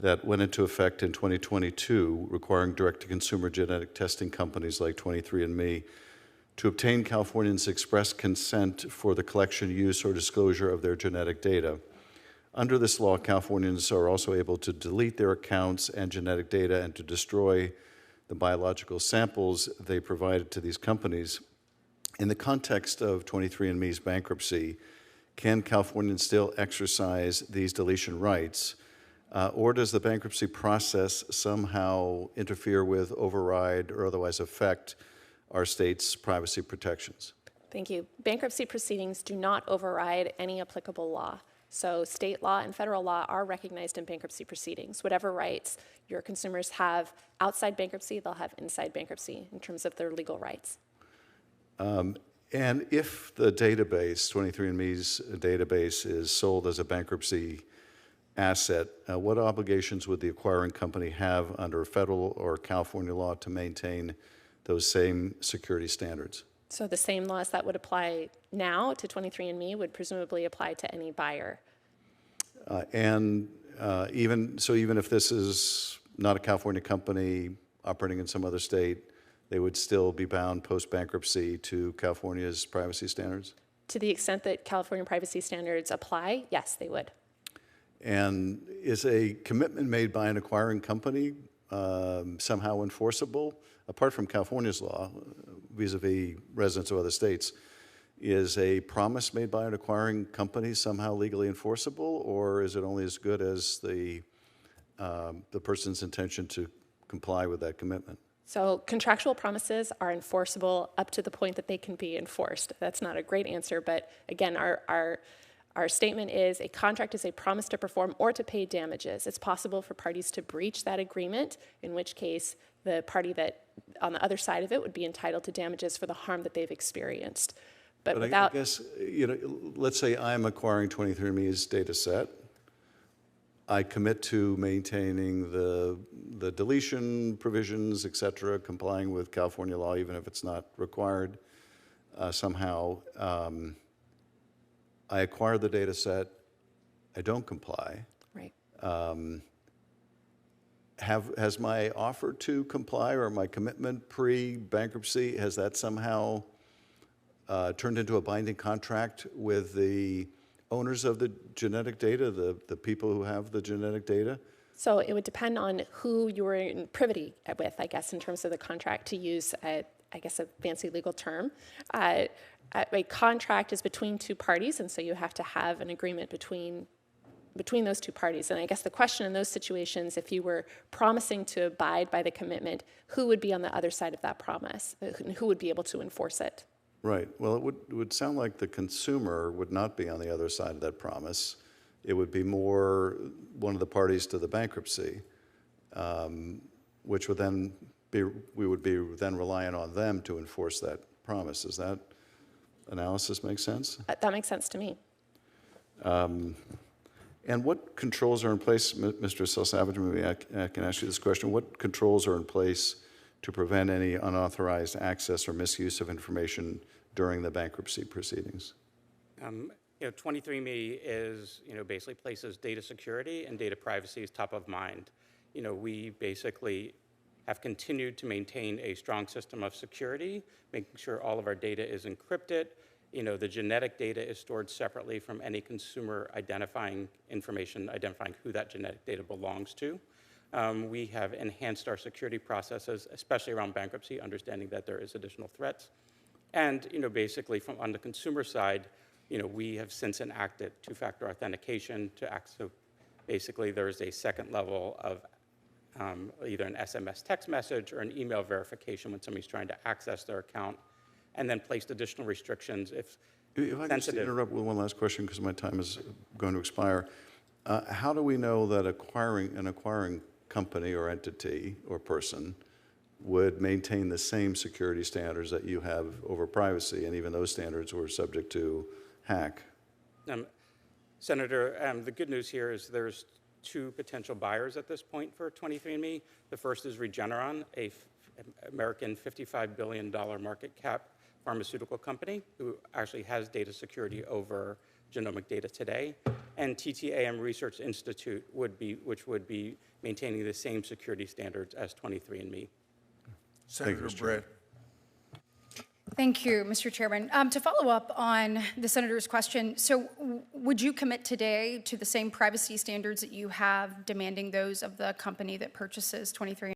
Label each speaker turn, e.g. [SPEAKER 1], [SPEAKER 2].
[SPEAKER 1] that went into effect in 2022, requiring direct-to-consumer genetic testing companies like 23andMe to obtain Californians' express consent for the collection, use, or disclosure of their genetic data. Under this law, Californians are also able to delete their accounts and genetic data and to destroy the biological samples they provided to these companies. In the context of 23andMe's bankruptcy, can Californians still exercise these deletion rights, or does the bankruptcy process somehow interfere with, override, or otherwise affect our state's privacy protections?
[SPEAKER 2] Thank you. Bankruptcy proceedings do not override any applicable law. So state law and federal law are recognized in bankruptcy proceedings. Whatever rights your consumers have outside bankruptcy, they'll have inside bankruptcy in terms of their legal rights.
[SPEAKER 1] And if the database, 23andMe's database, is sold as a bankruptcy asset, what obligations would the acquiring company have under federal or California law to maintain those same security standards?
[SPEAKER 2] So the same laws that would apply now to 23andMe would presumably apply to any buyer.
[SPEAKER 1] Even if this is not a California company operating in some other state, they would still be bound post-bankruptcy to California's privacy standards?
[SPEAKER 2] To the extent that California privacy standards apply, yes, they would.
[SPEAKER 1] And is a commitment made by an acquiring company somehow enforceable? Apart from California's law, vis-a-vis residents of other states, is a promise made by an acquiring company somehow legally enforceable, or is it only as good as the person's intention to comply with that commitment?
[SPEAKER 2] So contractual promises are enforceable up to the point that they can be enforced. That's not a great answer, but again, our statement is a contract is a promise to perform or to pay damages. It's possible for parties to breach that agreement, in which case the party that on the other side of it would be entitled to damages for the harm that they've experienced. But without,
[SPEAKER 1] I guess, let's say I'm acquiring 23andMe's data set. I commit to maintaining the deletion provisions, et cetera, complying with California law, even if it's not required somehow. I acquire the data set. I don't comply.
[SPEAKER 2] right.
[SPEAKER 1] Has my offer to comply or my commitment pre-bankruptcy, has that somehow turned into a binding contract with the owners of the genetic data, the people who have the genetic data?
[SPEAKER 2] So it would depend on who you were in privity with, I guess, in terms of the contract, to use, a fancy legal term. A contract is between two parties, and so you have to have an agreement between those two parties. And I guess the question in those situations, if you were promising to abide by the commitment, who would be on the other side of that promise? Who would be able to enforce it?
[SPEAKER 1] Right. Well, it would sound like the consumer would not be on the other side of that promise. It would be more one of the parties to the bankruptcy, which would then we would be then reliant on them to enforce that promise. Does that analysis make sense?
[SPEAKER 2] That makes sense to me.
[SPEAKER 1] And what controls are in place, Mr. Selsavage, maybe I can ask you this question. What controls are in place to prevent any unauthorized access or misuse of information during the bankruptcy proceedings?
[SPEAKER 3] 23andMe is, basically places data security and data privacy is top of mind. We basically have continued to maintain a strong system of security, making sure all of our data is encrypted. The genetic data is stored separately from any consumer identifying information, identifying who that genetic data belongs to. We have enhanced our security processes, especially around bankruptcy, understanding that there is additional threats. And, basically on the consumer side, we have since enacted two-factor authentication so basically there is a second level of either an SMS text message or an email verification when somebody's trying to access their account, and then placed additional restrictions if
[SPEAKER 1] I can just interrupt with one last question because my time is going to expire. How do we know that an acquiring company or entity or person would maintain the same security standards that you have over privacy, and even those standards were subject to hack?
[SPEAKER 3] Senator, the good news here is there's two potential buyers at this point for 23andMe. The first is Regeneron, a American $55 billion market cap pharmaceutical company who actually has data security over genomic data today. And TTAM Research Institute which would be maintaining the same security standards as 23andMe.
[SPEAKER 4] Senator
[SPEAKER 1] Mr.
[SPEAKER 4] Brett.
[SPEAKER 5] Thank you, Mr. Chairman. To follow up on the senator's question, so would you commit today to the same privacy standards that you have demanding those of the company that purchases 23andMe?